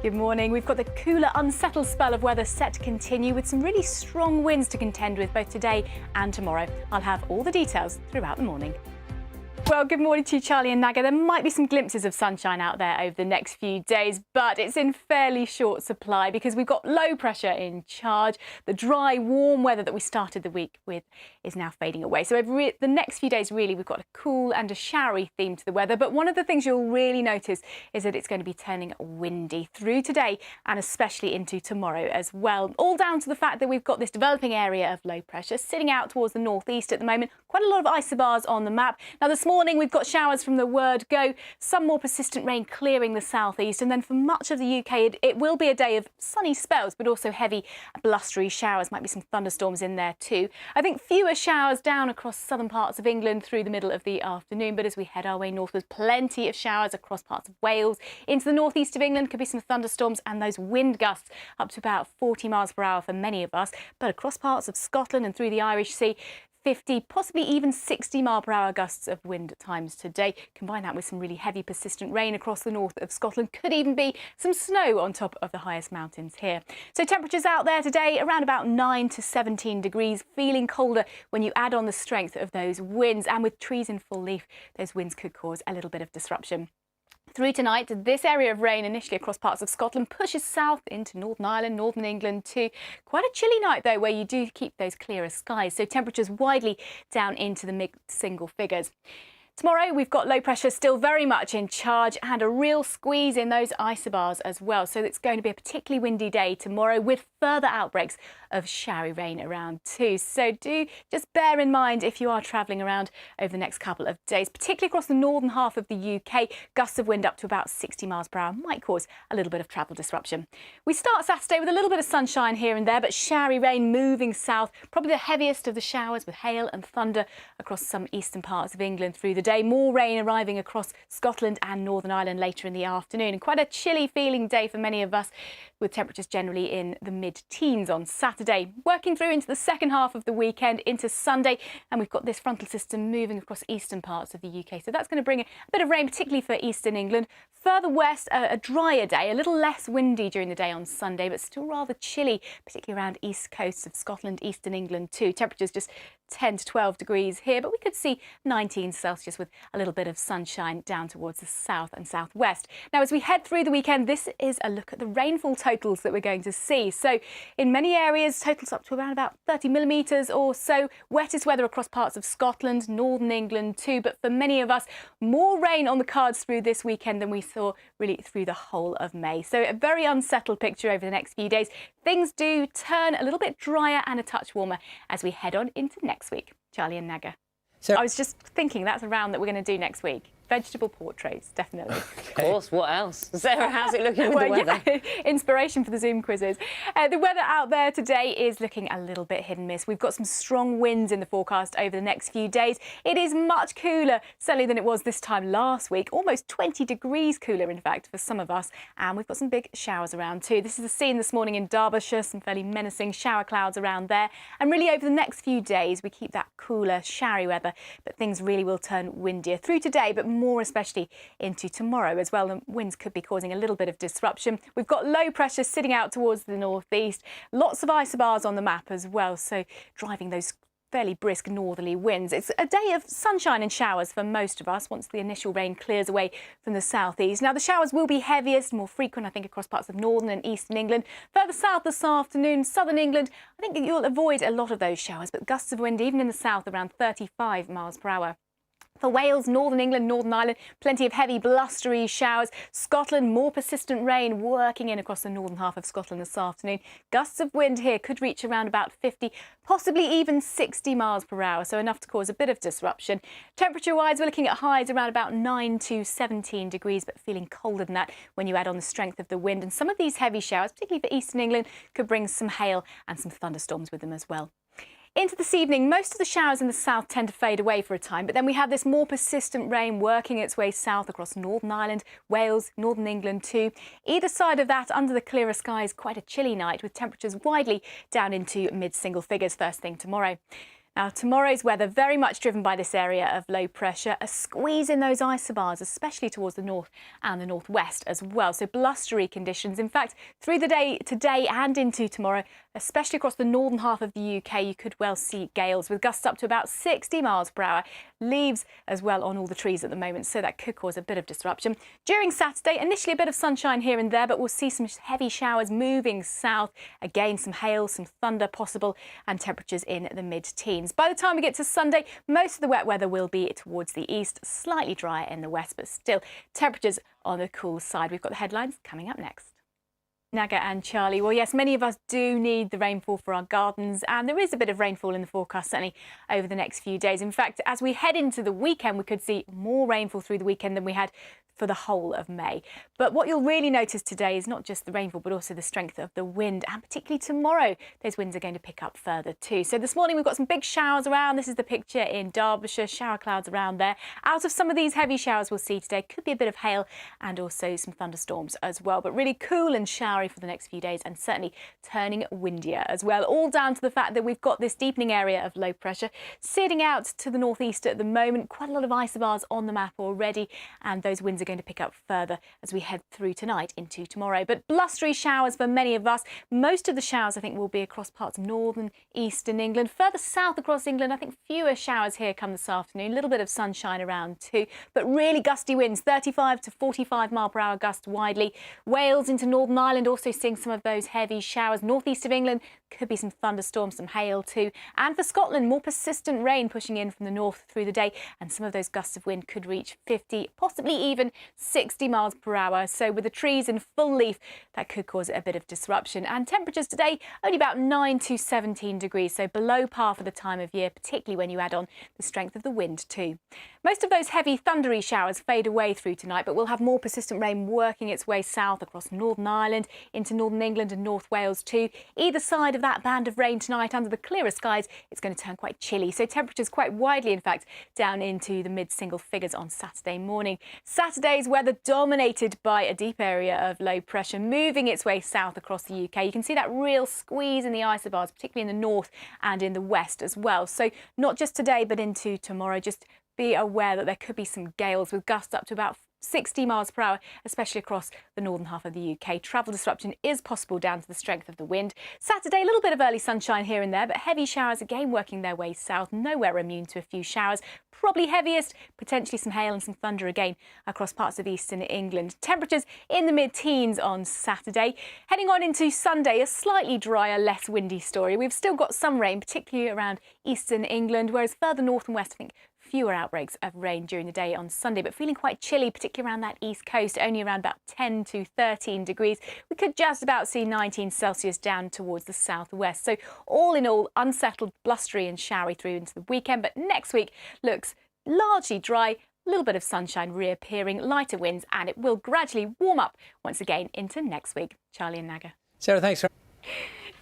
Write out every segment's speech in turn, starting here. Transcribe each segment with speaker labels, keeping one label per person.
Speaker 1: Good morning. We've got the cooler, unsettled spell of weather set to continue with some really strong winds to contend with both today and tomorrow. I'll have all the details throughout the morning. Well, good morning to you, Charlie and Naga. There might be some glimpses of sunshine out there over the next few days, but it's in fairly short supply because we've got low pressure in charge. The dry, warm weather that we started the week with is now fading away. So over the next few days, really, we've got a cool and a showery theme to the weather. But one of the things you'll really notice is that it's going to be turning windy through today and especially into tomorrow as well. All down to the fact that we've got this developing area of low pressure sitting out towards the northeast at the moment. Quite a lot of isobars on the map. Now, this morning, we've got showers from the word go, some more persistent rain clearing the southeast, and then for much of the UK, it will be a day of sunny spells, but also heavy blustery showers. Might be some thunderstorms in there too. I think fewer showers down across southern parts of England through the middle of the afternoon, but as we head our way northwards, plenty of showers across parts of Wales. Into the northeast of England could be some thunderstorms and those wind gusts up to about 40 miles per hour for many of us, but across parts of Scotland and through the Irish Sea, 50, possibly even 60 mile per hour gusts of wind at times today. Combine that with some really heavy persistent rain across the north of Scotland. Could even be some snow on top of the highest mountains here. So temperatures out there today around about 9 to 17 degrees, feeling colder when you add on the strength of those winds, and with trees in full leaf, those winds could cause a little bit of disruption. Through tonight, this area of rain initially across parts of Scotland pushes south into Northern Ireland, Northern England too. Quite a chilly night though, where you do keep those clearer skies, so temperatures widely down into the mid-single figures. Tomorrow, we've got low pressure still very much in charge and a real squeeze in those isobars as well. So it's going to be a particularly windy day tomorrow with further outbreaks of showery rain around too. So do just bear in mind if you are travelling around over the next couple of days, particularly across the northern half of the UK, gusts of wind up to about 60 miles per hour might cause a little bit of travel disruption. We start Saturday with a little bit of sunshine here and there, but showery rain moving south, probably the heaviest of the showers with hail and thunder across some eastern parts of England through the day. More rain arriving across Scotland and Northern Ireland later in the afternoon, and quite a chilly feeling day for many of us, with temperatures generally in the mid-teens on Saturday. Working through into the second half of the weekend into Sunday, and we've got this frontal system moving across eastern parts of the UK, so that's going to bring a bit of rain, particularly for eastern England. Further west, a drier day, a little less windy during the day on Sunday, but still rather chilly, particularly around east coasts of Scotland, eastern England too. Temperatures just 10 to 12 degrees here, but we could see 19 Celsius with a little bit of sunshine down towards the south and southwest. Now, as we head through the weekend, this is a look at the rainfall totals that we're going to see. So in many areas, totals up to around about 30 millimetres or so. Wettest weather across parts of Scotland, northern England too, but for many of us, more rain on the cards through this weekend than we saw really through the whole of May. So a very unsettled picture over the next few days. Things do turn a little bit drier and a touch warmer as we head on into next week. Charlie and Naga. So I was just thinking that's a round that we're going to do next week. Vegetable portraits, definitely.
Speaker 2: Of course, what else? Sarah, how's it looking with the weather?
Speaker 1: Yeah, inspiration for the Zoom quizzes. The weather out there today is looking a little bit hit and miss. We've got some strong winds in the forecast over the next few days. It is much cooler, certainly, than it was this time last week. Almost 20 degrees cooler, in fact, for some of us. And we've got some big showers around too. This is the scene this morning in Derbyshire, some fairly menacing shower clouds around there. And really over the next few days, we keep that cooler, showery weather, but things really will turn windier through today, but more especially into tomorrow as well. The winds could be causing a little bit of disruption. We've got low pressure sitting out towards the northeast. Lots of isobars on the map as well, so driving those fairly brisk northerly winds. It's a day of sunshine and showers for most of us once the initial rain clears away from the southeast. Now, the showers will be heaviest, more frequent, I think, across parts of northern and eastern England. Further south this afternoon, southern England, I think you'll avoid a lot of those showers, but gusts of wind even in the south around 35 miles per hour. For Wales, Northern England, Northern Ireland, plenty of heavy blustery showers. Scotland, more persistent rain working in across the northern half of Scotland this afternoon. Gusts of wind here could reach around about 50, possibly even 60 miles per hour, so enough to cause a bit of disruption. Temperature-wise, we're looking at highs around about 9 to 17 degrees, but feeling colder than that when you add on the strength of the wind. And some of these heavy showers, particularly for eastern England, could bring some hail and some thunderstorms with them as well. Into this evening, most of the showers in the south tend to fade away for a time, but then we have this more persistent rain working its way south across Northern Ireland, Wales, Northern England too. Either side of that, under the clearer skies, quite a chilly night with temperatures widely down into mid-single figures first thing tomorrow. Now, tomorrow's weather very much driven by this area of low pressure, a squeeze in those isobars, especially towards the north and the northwest as well. So blustery conditions. In fact, through the day today and into tomorrow, especially across the northern half of the UK, you could well see gales with gusts up to about 60 miles per hour. Leaves as well on all the trees at the moment, so that could cause a bit of disruption. During Saturday, initially a bit of sunshine here and there, but we'll see some heavy showers moving south. Again, some hail, some thunder possible, and temperatures in the mid-teens. By the time we get to Sunday, most of the wet weather will be towards the east, slightly drier in the west, but still temperatures on the cool side. We've got the headlines coming up next. Naga and Charlie. Well, yes, many of us do need the rainfall for our gardens, and there is a bit of rainfall in the forecast, certainly over the next few days. In fact, as we head into the weekend, we could see more rainfall through the weekend than we had for the whole of May. But what you'll really notice today is not just the rainfall, but also the strength of the wind, and particularly tomorrow, those winds are going to pick up further too. So this morning we've got some big showers around. This is the picture in Derbyshire, shower clouds around there. Out of some of these heavy showers we'll see today, could be a bit of hail and also some thunderstorms as well, but really cool and showery for the next few days, and certainly turning windier as well, all down to the fact that we've got this deepening area of low pressure sitting out to the northeast at the moment. Quite a lot of isobars on the map already, and those winds are going to pick up further as we head through tonight into tomorrow. But blustery showers for many of us. Most of the showers I think will be across parts of northern, eastern England. Further south across England, I think fewer showers here come this afternoon. A little bit of sunshine around too, but really gusty winds, 35 to 45 mile per hour gusts widely. Wales into Northern Ireland also seeing some of those heavy showers. Northeast of England could be some thunderstorms, some hail too. And for Scotland, more persistent rain pushing in from the north through the day, and some of those gusts of wind could reach 50, possibly even 60 miles per hour. So with the trees in full leaf, that could cause a bit of disruption. And temperatures today only about 9 to 17 degrees, so below par for the time of year, particularly when you add on the strength of the wind too. Most of those heavy thundery showers fade away through tonight, but we'll have more persistent rain working its way south across Northern Ireland into Northern England and North Wales too. Either side of that band of rain tonight, under the clearer skies, it's going to turn quite chilly. So temperatures quite widely, in fact, down into the mid-single figures on Saturday morning. Saturday's weather dominated by a deep area of low pressure moving its way south across the UK. You can see that real squeeze in the isobars, particularly in the north and in the west as well. So not just today, but into tomorrow. Just be aware that there could be some gales with gusts up to about 60 miles per hour, especially across the northern half of the UK. Travel disruption is possible down to the strength of the wind. Saturday, a little bit of early sunshine here and there, but heavy showers again working their way south. Nowhere immune to a few showers. Probably heaviest, potentially some hail and some thunder again across parts of eastern England. Temperatures in the mid-teens on Saturday. Heading on into Sunday, a slightly drier, less windy story. We've still got some rain, particularly around eastern England, whereas further north and west, I think fewer outbreaks of rain during the day on Sunday, but feeling quite chilly, particularly around that east coast, only around about 10 to 13 degrees. We could just about see 19 Celsius down towards the southwest. So all in all, unsettled, blustery and showery through into the weekend, but next week looks largely dry. A little bit of sunshine reappearing, lighter winds, and it will gradually warm up once again into next week. Charlie and Naga.
Speaker 3: Sarah, thanks.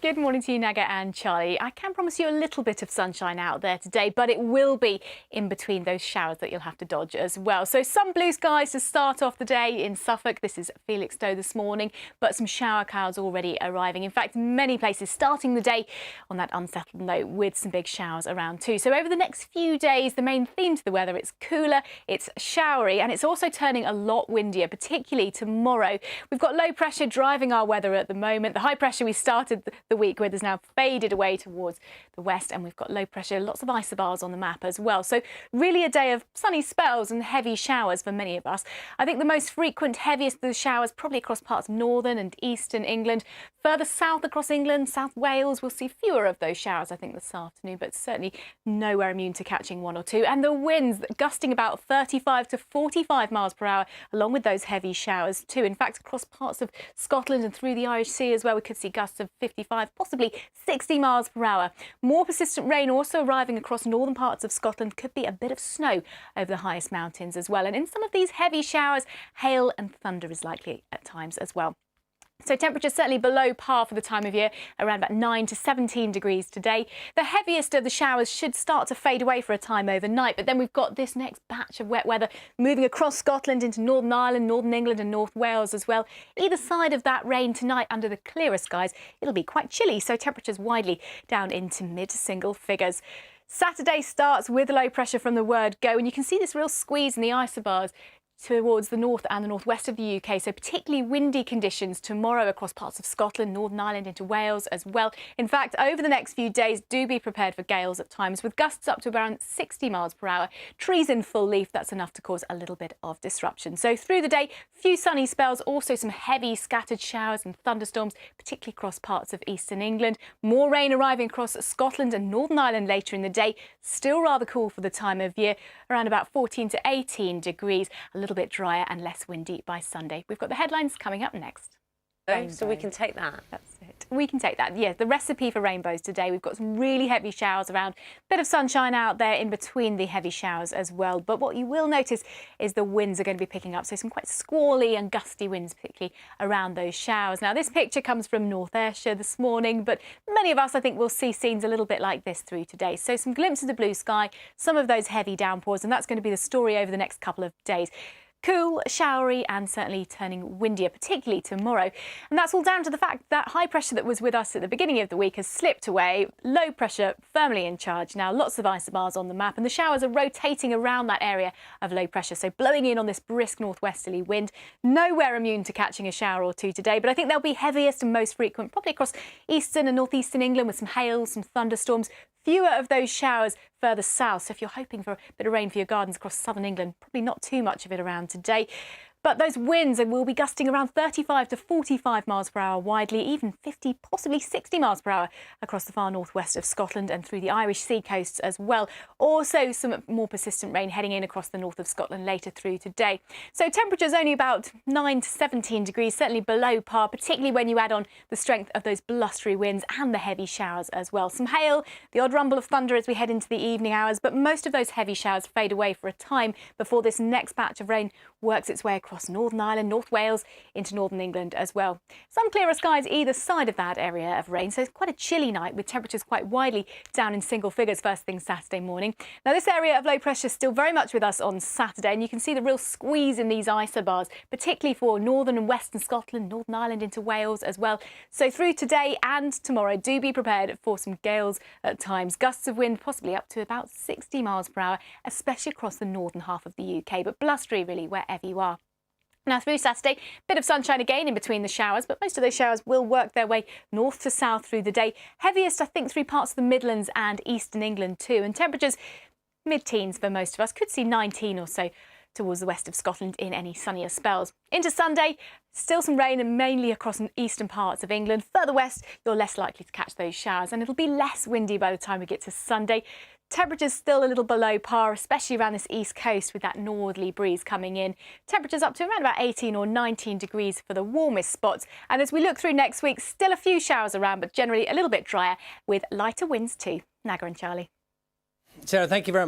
Speaker 1: Good morning to you, Naga and Charlie. I can promise you a little bit of sunshine out there today, but it will be in between those showers that you'll have to dodge as well. So some blue skies to start off the day in Suffolk. This is Felixstowe this morning, but some shower clouds already arriving. In fact, many places starting the day on that unsettled note with some big showers around too. So over the next few days, the main theme to the weather, it's cooler, it's showery, and it's also turning a lot windier, particularly tomorrow. We've got low pressure driving our weather at the moment. The high pressure we started the week with has now faded away towards the west, and we've got low pressure, lots of isobars on the map as well. So really a day of sunny spells and heavy showers for many of us. I think the most frequent, heaviest of the showers probably across parts of northern and eastern England. Further south across England, South Wales, we'll see fewer of those showers I think this afternoon, but certainly nowhere immune to catching one or two. And the winds gusting about 35 to 45 miles per hour along with those heavy showers too. In fact, across parts of Scotland and through the Irish Sea as well, we could see gusts of 55, possibly 60 miles per hour. More persistent rain also arriving across northern parts of Scotland. Could be a bit of snow over the highest mountains as well. And in some of these heavy showers, hail and thunder is likely at times as well. So temperatures certainly below par for the time of year, around about 9 to 17 degrees today. The heaviest of the showers should start to fade away for a time overnight, but then we've got this next batch of wet weather moving across Scotland into Northern Ireland, Northern England and North Wales as well. Either side of that rain tonight under the clearer skies, it'll be quite chilly, so temperatures widely down into mid-single figures. Saturday starts with low pressure from the word go, and you can see this real squeeze in the isobars towards the north and the northwest of the UK, so particularly windy conditions tomorrow across parts of Scotland, Northern Ireland into Wales as well. In fact, over the next few days, do be prepared for gales at times with gusts up to around 60 miles per hour. Trees in full leaf, that's enough to cause a little bit of disruption. So through the day, few sunny spells, also some heavy scattered showers and thunderstorms, particularly across parts of eastern England. More rain arriving across Scotland and Northern Ireland later in the day. Still rather cool for the time of year, around about 14 to 18 degrees. A little bit drier and less windy by Sunday. We've got the headlines coming up next.
Speaker 2: So we can take that.
Speaker 1: That's it. We can take that. Yeah, the recipe for rainbows today. We've got some really heavy showers around. Bit of sunshine out there in between the heavy showers as well. But what you will notice is the winds are going to be picking up. So some quite squally and gusty winds, particularly around those showers. Now, this picture comes from North Ayrshire this morning, but many of us, I think, will see scenes a little bit like this through today. So some glimpses of blue sky, some of those heavy downpours, and that's going to be the story over the next couple of days. Cool, showery and certainly turning windier, particularly tomorrow. And that's all down to the fact that high pressure that was with us at the beginning of the week has slipped away. Low pressure firmly in charge. Now lots of isobars on the map and the showers are rotating around that area of low pressure. So blowing in on this brisk northwesterly wind. Nowhere immune to catching a shower or two today, but I think they'll be heaviest and most frequent probably across eastern and northeastern England with some hail, some thunderstorms. Fewer of those showers further south, so if you're hoping for a bit of rain for your gardens across southern England, probably not too much of it around today. But those winds will be gusting around 35 to 45 miles per hour widely, even 50, possibly 60 miles per hour across the far northwest of Scotland and through the Irish sea coasts as well. Also some more persistent rain heading in across the north of Scotland later through today. So temperatures only about 9 to 17 degrees, certainly below par, particularly when you add on the strength of those blustery winds and the heavy showers as well. Some hail, the odd rumble of thunder as we head into the evening hours, but most of those heavy showers fade away for a time before this next batch of rain works its way across Northern Ireland, North Wales into Northern England as well. Some clearer skies either side of that area of rain, so it's quite a chilly night with temperatures quite widely down in single figures first thing Saturday morning. Now this area of low pressure is still very much with us on Saturday, and you can see the real squeeze in these isobars, particularly for northern and western Scotland, Northern Ireland into Wales as well. So through today and tomorrow, do be prepared for some gales at times. Gusts of wind possibly up to about 60 miles per hour, especially across the northern half of the UK, but blustery really wherever you are. Now through Saturday, bit of sunshine again in between the showers, but most of those showers will work their way north to south through the day. Heaviest, I think, through parts of the Midlands and eastern England too. And temperatures mid-teens for most of us. Could see 19 or so towards the west of Scotland in any sunnier spells. Into Sunday, still some rain and mainly across the eastern parts of England. Further west, you're less likely to catch those showers and it'll be less windy by the time we get to Sunday. Temperatures still a little below par, especially around this east coast with that northerly breeze coming in. Temperatures up to around about 18 or 19 degrees for the warmest spots. And as we look through next week, still a few showers around, but generally a little bit drier with lighter winds too. Naga and Charlie.
Speaker 3: Sarah, thank you very much.